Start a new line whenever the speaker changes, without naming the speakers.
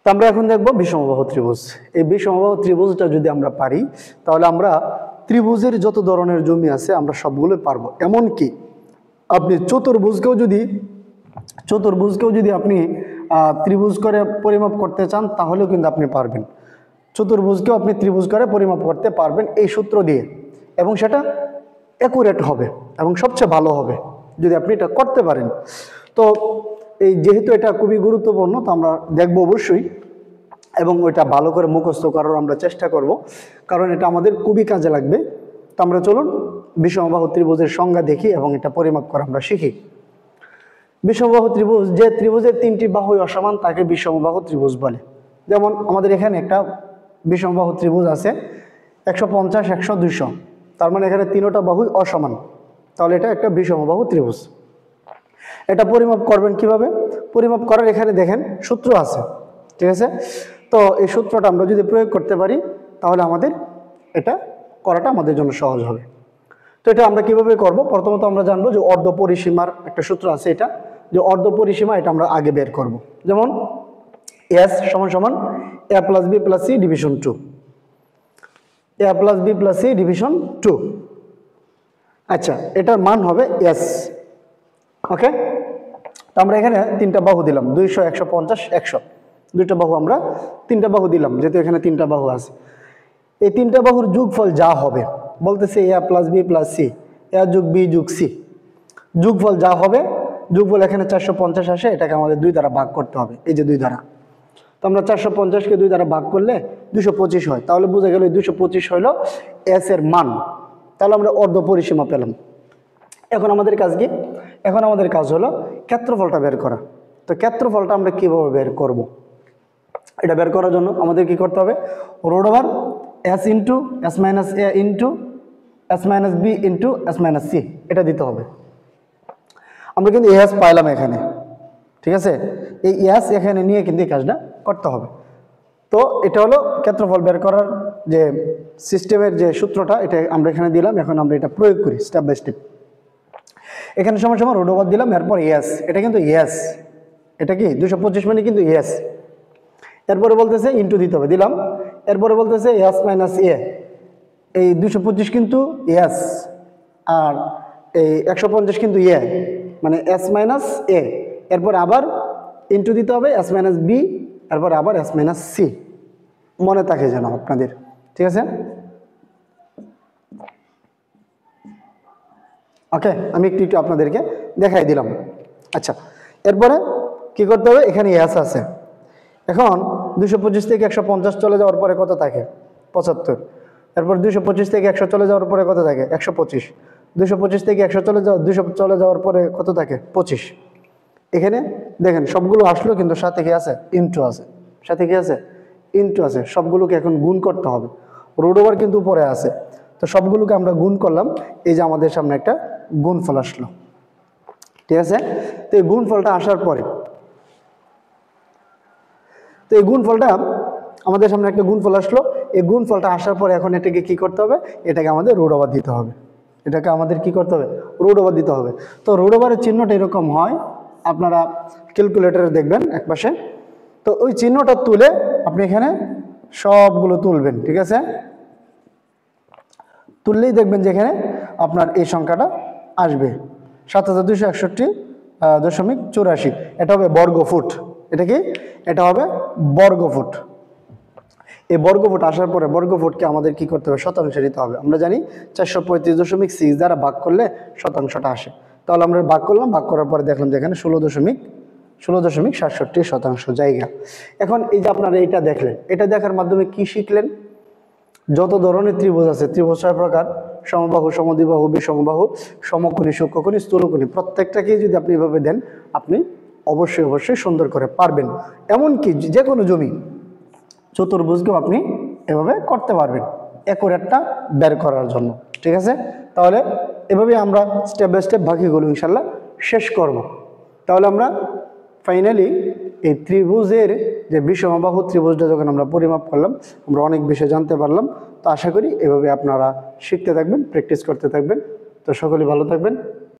তো আমরা এখন দেখব বিষমবাহু ত্রিভুজ। এই বিষমবাহু ত্রিভুজটা যদি আমরা পারি তাহলে আমরা ত্রিভুজের যত ধরনের জমি আছে আমরা সবগুলো পারবো। এমনকি আপনি চতুর্ভুজকেও যদি আপনি ত্রিভুজ করে পরিমাপ করতে চান তাহলেও কিন্তু আপনি পারবেন। চতুর্ভুজকেও আপনি ত্রিভুজ করে পরিমাপ করতে পারবেন এই সূত্র দিয়ে, এবং সেটা অ্যাকুরেট হবে এবং সবচেয়ে ভালো হবে যদি আপনি এটা করতে পারেন। তো এই যেহেতু এটা খুবই গুরুত্বপূর্ণ, তো আমরা দেখব অবশ্যই, এবং ওইটা ভালো করে মুখস্থ করার আমরা চেষ্টা করব, কারণ এটা আমাদের খুবই কাজে লাগবে। তো আমরা চলুন বিষমবাহু ত্রিভুজের সংজ্ঞা দেখি এবং এটা পরিমাপ করা আমরা শিখি। বিষমবাহু ত্রিভুজ, যে ত্রিভুজের তিনটি বাহুই অসমান তাকে বিষমবাহু ত্রিভুজ বলে। যেমন আমাদের এখানে একটা বিষমবাহু ত্রিভুজ আছে 150, 100, 200, তার মানে এখানে তিনটা বাহুই অসমান, তাহলে এটা একটা বিষমবাহু ত্রিভুজ। এটা পরিমাপ করবেন কিভাবে? পরিমাপ করার এখানে দেখেন সূত্র আছে, ঠিক আছে? তো এই সূত্রটা আমরা যদি প্রয়োগ করতে পারি তাহলে আমাদের এটা করাটা আমাদের জন্য সহজ হবে। তো এটা আমরা কিভাবে করব? প্রথমত আমরা জানবো যে অর্ধ পরিসীমার একটা সূত্র আছে, এটা যে অর্ধ পরিসীমা, এটা আমরা আগে বের করব। যেমন এস সমান সমান a plus b plus c division 2, a plus b plus c division 2। আচ্ছা, এটার মান হবে এস। ওকে, তো আমরা এখানে তিনটা বাহু দিলাম, 200, 150, 100, দুইটা বাহু আমরা তিনটা বাহু দিলাম, যেহেতু এখানে তিনটা বাহু আছে। এই তিনটা বাহুর যোগফল যা হবে, বলতেছে এ প্লাস বি প্লাস সি, এ যোগ বি যোগ সি, যোগফল যা হবে, যোগফল এখানে 450 আসে, এটাকে আমাদের 2 দ্বারা ভাগ করতে হবে, এই যে 2 দ্বারা। তো আমরা 450কে 2 দ্বারা ভাগ করলে 225 হয়, তাহলে বোঝা গেল 225 হলো এস এর মান। তাহলে আমরা অর্ধ পরিসীমা পেলাম। এখন আমাদের কাজ কি? এখন আমাদের কাজ হলো ক্ষেত্রফলটা বের করা। তো ক্ষেত্রফলটা আমরা কিভাবে বের করব? এটা বের করার জন্য আমাদের কি করতে হবে? Root over s into s minus a into s minus b into s minus c, এটা দিতে হবে। আমরা কিন্তু এস পাইলাম এখানে, ঠিক আছে? এই এস এখানে নিয়ে কিন্তু এই কাজটা করতে হবে। তো এটা হলো ক্ষেত্রফল বের করার যে সিস্টেমের যে সূত্রটা, এটা আমরা এখানে দিলাম। এখন আমরা এটা প্রয়োগ করি স্টেপ বাই স্টেপ। এখানে সমান সমান রুট ওভার দিলাম, এরপর এস, এটা কিন্তু এস, এটা কি 225 মানে কিন্তু এস। এরপরে বলতেছে ইন্টু দিতে হবে, দিলাম। এরপরে বলতেছে এস মাইনাস এ, এই 225 কিন্তু এস, আর এই 150 কিন্তু এ, মানে এস মাইনাস এ। এরপর আবার ইন্টু দিতে হবে এস মাইনাস বি, এরপর আবার এস মাইনাস সি, মনে থাকে যেন আপনাদের, ঠিক আছে? ওকে, আমি একটু আপনাদেরকে দেখাই দিলাম। আচ্ছা, এরপরে কি করতে হবে? এখানে এস আছে। এখন 225 থেকে 150 চলে যাওয়ার পরে কত থাকে? 75। এরপর 225 থেকে 100 চলে যাওয়ার পরে কত থাকে? 125। 225 থেকে 100 200 চলে যাওয়ার পরে কত থাকে? 25। এখানে দেখেন সবগুলো আসলো, কিন্তু সাথে কি আছে? ইন্টু আছে। সাথে কি আছে? ইন্টু আছে। সবগুলোকে এখন গুণ করতে হবে। রুট ওভার কিন্তু উপরে আছে, তো সবগুলোকে আমরা গুণ করলাম। এই যে আমাদের সামনে একটা গুণফল আসলো, ঠিক আছে? তো এই গুণফলটা আসার পরে, তো এই গুণফলটা আমাদের সামনে একটা গুণফল আসলো। এই গুণফলটা আসার পরে এখন এটাকে কি করতে হবে? এটাকে আমাদের রুট ওভার দিতে হবে। এটাকে আমাদের কি করতে হবে? রুট ওভার দিতে হবে। তো রুট ওভারের চিহ্নটা এরকম হয়, আপনারা ক্যালকুলেটরে দেখবেন একপাশে। তো ওই চিহ্নটা তুলে আপনি এখানে সবগুলো তুলবেন, ঠিক আছে? তুললেই দেখবেন যে এখানে আপনার এই সংখ্যাটা আসবে 7261.84। এটা হবে বর্গ ফুট। এটা কি? এটা হবে বর্গ ফুট। এই বর্গ ফুট আসার পরে বর্গ ফুটকে আমাদের কি করতে হবে? শতাংশে নিতে হবে। আমরা জানি 435.6 দ্বারা ভাগ করলে শতাংশটা আসে। তাহলে আমরা ভাগ করলাম, ভাগ করার পরে দেখলাম যে এখানে 16.67 জায়গা। এখন এই যে আপনারা এইটা দেখলেন, এটা দেখার মাধ্যমে কি শিখলেন? যত ধরনের ত্রিভুজ আছে, ত্রিভুজ 6 প্রকার: সমবাহু, সমদ্বিবাহু, বিষমবাহু, সমকোণী, সূক্ষ্মকোণী, স্থূলকোণী। প্রত্যেকটাকেই যদি আপনি এভাবে দেন, আপনি অবশ্যই সুন্দর করে পারবেন। এমনকি যে কোনো জমি চতুর্ভুজকেও আপনি এভাবে করতে পারবেন অ্যাকুরেটটা বের করার জন্য, ঠিক আছে? তাহলে এভাবে আমরা স্টেপ বাই স্টেপ বাকিগুলো ইনশাল্লাহ শেষ করব। তাহলে আমরা ফাইনালি এই ত্রিভুজের যে বিষমবাহু ত্রিভুজটা যখন আমরা পরিমাপ করলাম, আমরা অনেক বিষয় জানতে পারলাম। তো আশা করি এভাবে আপনারা শিখতে থাকবেন, প্র্যাকটিস করতে থাকবেন। তো সকলেই ভালো থাকবেন।